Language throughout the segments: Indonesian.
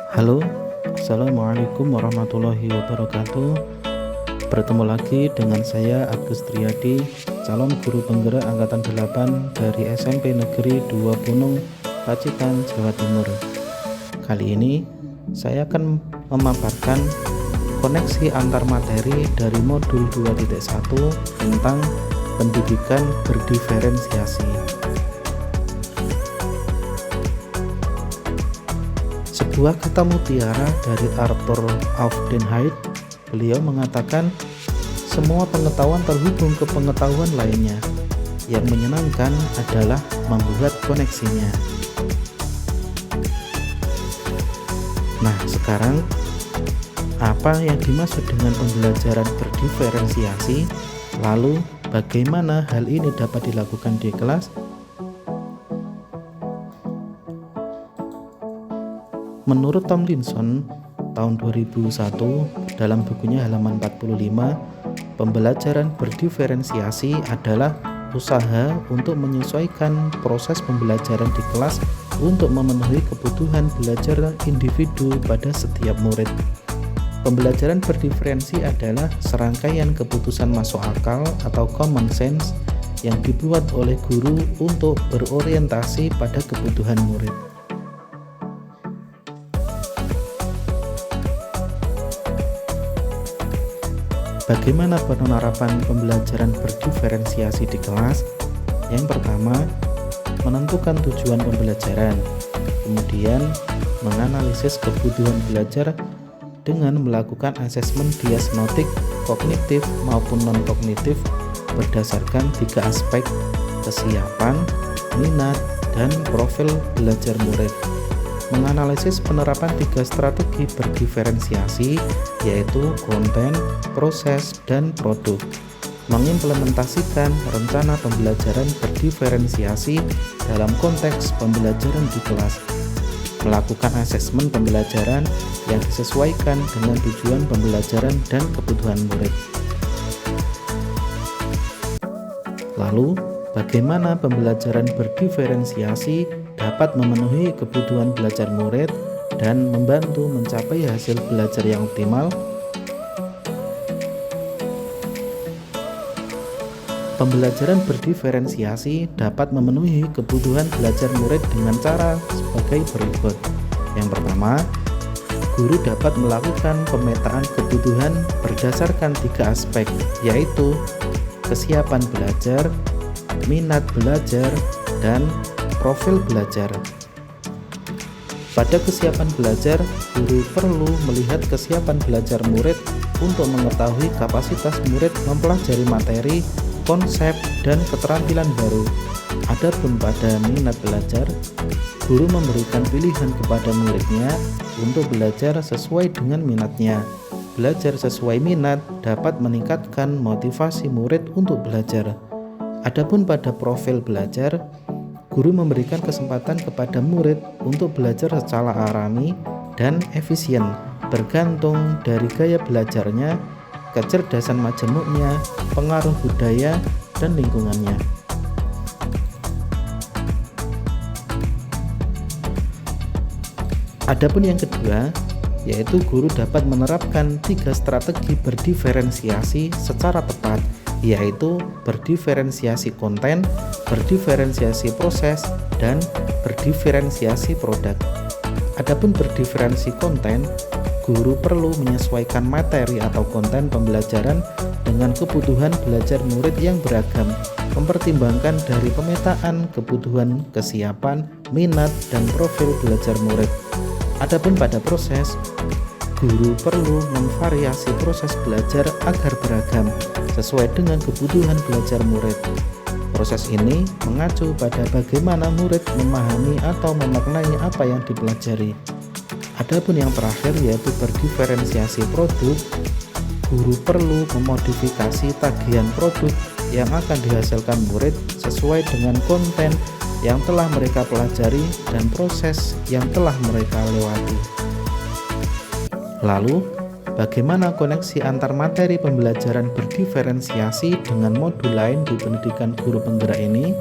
Halo, Assalamualaikum warahmatullahi wabarakatuh. Bertemu lagi dengan saya Agus Triadi, calon guru penggerak Angkatan 8 dari SMP Negeri 2 Gunung, Pacitan, Jawa Timur. Kali ini saya akan memaparkan koneksi antar materi dari modul 2.1 tentang pendidikan berdiferensiasi. Sebuah kata mutiara dari Arthur Aufdenheit, beliau mengatakan semua pengetahuan terhubung ke pengetahuan lainnya. Yang menyenangkan adalah membuat koneksinya. Nah, sekarang apa yang dimaksud dengan pembelajaran berdiferensiasi? Lalu bagaimana hal ini dapat dilakukan di kelas? Menurut Tomlinson tahun 2001 dalam bukunya halaman 45, pembelajaran berdiferensiasi adalah usaha untuk menyesuaikan proses pembelajaran di kelas untuk memenuhi kebutuhan belajar individu pada setiap murid. Pembelajaran berdiferensi adalah serangkaian keputusan masuk akal atau common sense yang dibuat oleh guru untuk berorientasi pada kebutuhan murid. Bagaimana penerapan pembelajaran berdiferensiasi di kelas? Yang pertama, menentukan tujuan pembelajaran. Kemudian, menganalisis kebutuhan belajar dengan melakukan asesmen diagnostik kognitif maupun non-kognitif berdasarkan 3 aspek: kesiapan, minat, dan profil belajar murid. Menganalisis penerapan 3 strategi berdiferensiasi, yaitu konten, proses, dan produk. Mengimplementasikan rencana pembelajaran berdiferensiasi dalam konteks pembelajaran di kelas. Melakukan asesmen pembelajaran yang disesuaikan dengan tujuan pembelajaran dan kebutuhan murid. Lalu, bagaimana pembelajaran berdiferensiasi dapat memenuhi kebutuhan belajar murid dan membantu mencapai hasil belajar yang optimal? Pembelajaran berdiferensiasi dapat memenuhi kebutuhan belajar murid dengan cara sebagai berikut. Yang pertama, guru dapat melakukan pemetaan kebutuhan berdasarkan 3 aspek, yaitu kesiapan belajar, minat belajar, dan profil belajar. Pada kesiapan belajar, guru perlu melihat kesiapan belajar murid untuk mengetahui kapasitas murid mempelajari materi, konsep, dan keterampilan baru. Adapun pada minat belajar, guru memberikan pilihan kepada muridnya untuk belajar sesuai dengan minatnya. Belajar sesuai minat dapat meningkatkan motivasi murid untuk belajar. Adapun pada profil belajar, guru memberikan kesempatan kepada murid untuk belajar secara alami dan efisien, bergantung dari gaya belajarnya, kecerdasan majemuknya, pengaruh budaya, dan lingkungannya. Adapun yang kedua, yaitu guru dapat menerapkan 3 strategi berdiferensiasi secara tepat, yaitu berdiferensiasi konten, berdiferensiasi proses, dan berdiferensiasi produk. Adapun berdiferensi konten, guru perlu menyesuaikan materi atau konten pembelajaran dengan kebutuhan belajar murid yang beragam, mempertimbangkan dari pemetaan kebutuhan, kesiapan, minat, dan profil belajar murid. Adapun pada proses, guru perlu memvariasi proses belajar agar beragam sesuai dengan kebutuhan belajar murid. Proses ini mengacu pada bagaimana murid memahami atau memaknai apa yang dipelajari. Adapun yang terakhir yaitu berdiferensiasi produk, guru perlu memodifikasi tagihan produk yang akan dihasilkan murid sesuai dengan konten yang telah mereka pelajari dan proses yang telah mereka lewati. Lalu, bagaimana koneksi antar materi pembelajaran berdiferensiasi dengan modul lain di pendidikan guru penggerak ini?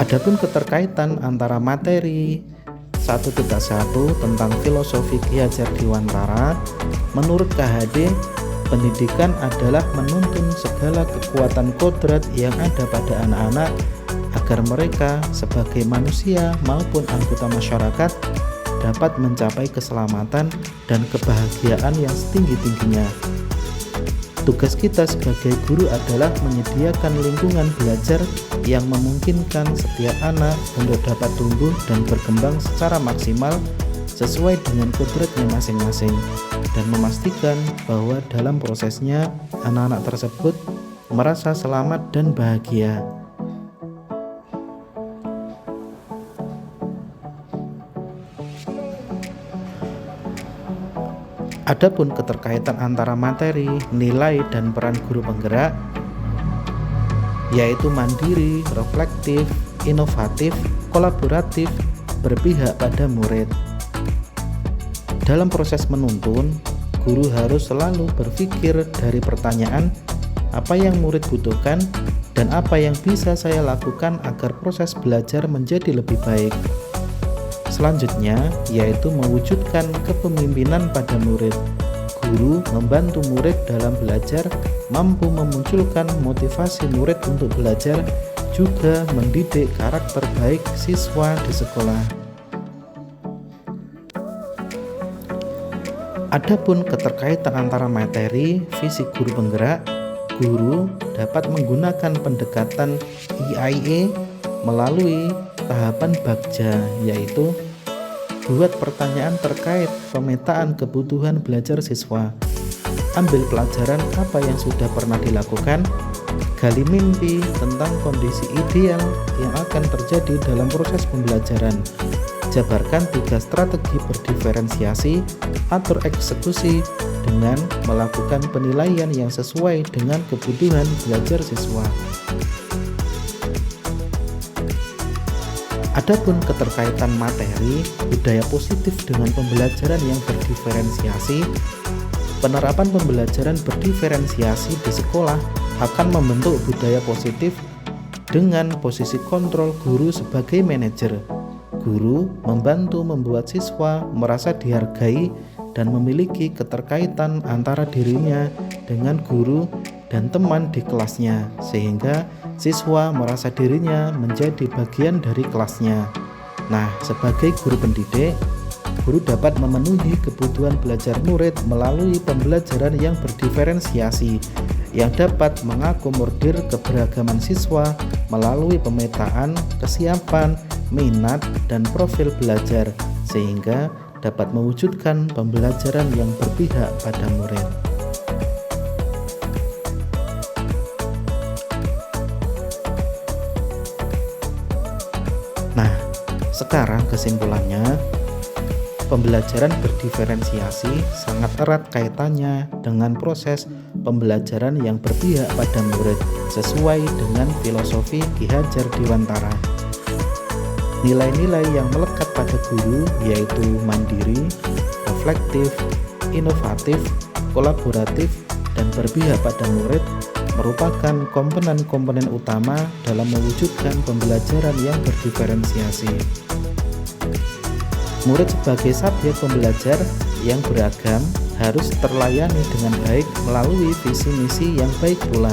Adapun keterkaitan antara materi 1.1 tentang filosofi Ki Hajar Dewantara, menurut KHD, pendidikan adalah menuntun segala kekuatan kodrat yang ada pada anak-anak agar mereka sebagai manusia maupun anggota masyarakat dapat mencapai keselamatan dan kebahagiaan yang setinggi-tingginya. Tugas kita sebagai guru adalah menyediakan lingkungan belajar yang memungkinkan setiap anak untuk dapat tumbuh dan berkembang secara maksimal sesuai dengan kodratnya masing-masing, dan memastikan bahwa dalam prosesnya anak-anak tersebut merasa selamat dan bahagia. Adapun keterkaitan antara materi, nilai, dan peran guru penggerak, yaitu mandiri, reflektif, inovatif, kolaboratif, berpihak pada murid. Dalam proses menuntun, guru harus selalu berpikir dari pertanyaan apa yang murid butuhkan dan apa yang bisa saya lakukan agar proses belajar menjadi lebih baik. Selanjutnya, yaitu mewujudkan kepemimpinan pada murid. Guru membantu murid dalam belajar, mampu memunculkan motivasi murid untuk belajar, juga mendidik karakter baik siswa di sekolah. Adapun keterkaitan antara materi, visi guru penggerak, guru dapat menggunakan pendekatan EIE melalui tahapan Bagja, yaitu buat pertanyaan terkait pemetaan kebutuhan belajar siswa, ambil pelajaran apa yang sudah pernah dilakukan, gali mimpi tentang kondisi ideal yang akan terjadi dalam proses pembelajaran, jabarkan 3 strategi berdiferensiasi, atur eksekusi dengan melakukan penilaian yang sesuai dengan kebutuhan belajar siswa. Adapun keterkaitan materi, budaya positif dengan pembelajaran yang berdiferensiasi, penerapan pembelajaran berdiferensiasi di sekolah akan membentuk budaya positif dengan posisi kontrol guru sebagai manajer. Guru membantu membuat siswa merasa dihargai dan memiliki keterkaitan antara dirinya dengan guru dan teman di kelasnya, sehingga siswa merasa dirinya menjadi bagian dari kelasnya. Nah, sebagai guru pendidik, guru dapat memenuhi kebutuhan belajar murid melalui pembelajaran yang berdiferensiasi yang dapat mengakomodir keberagaman siswa melalui pemetaan, kesiapan, minat, dan profil belajar, sehingga dapat mewujudkan pembelajaran yang berpihak pada murid. Nah, sekarang kesimpulannya, pembelajaran berdiferensiasi sangat erat kaitannya dengan proses pembelajaran yang berpihak pada murid sesuai dengan filosofi Ki Hajar Dewantara. Nilai-nilai yang melekat pada guru yaitu mandiri, reflektif, inovatif, kolaboratif, dan berpihak pada murid merupakan komponen-komponen utama dalam mewujudkan pembelajaran yang berdiferensiasi. Murid sebagai subjek pembelajar yang beragam harus terlayani dengan baik melalui visi misi yang baik pula.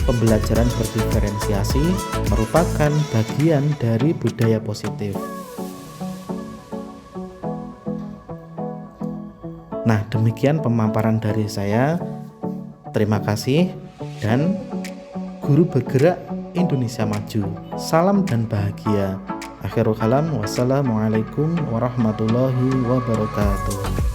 Pembelajaran berdiferensiasi merupakan bagian dari budaya positif. Nah, demikian pemaparan dari saya. Terima kasih, dan guru bergerak Indonesia maju. Salam dan bahagia. Akhirul kalam, wassalamualaikum warahmatullahi wabarakatuh.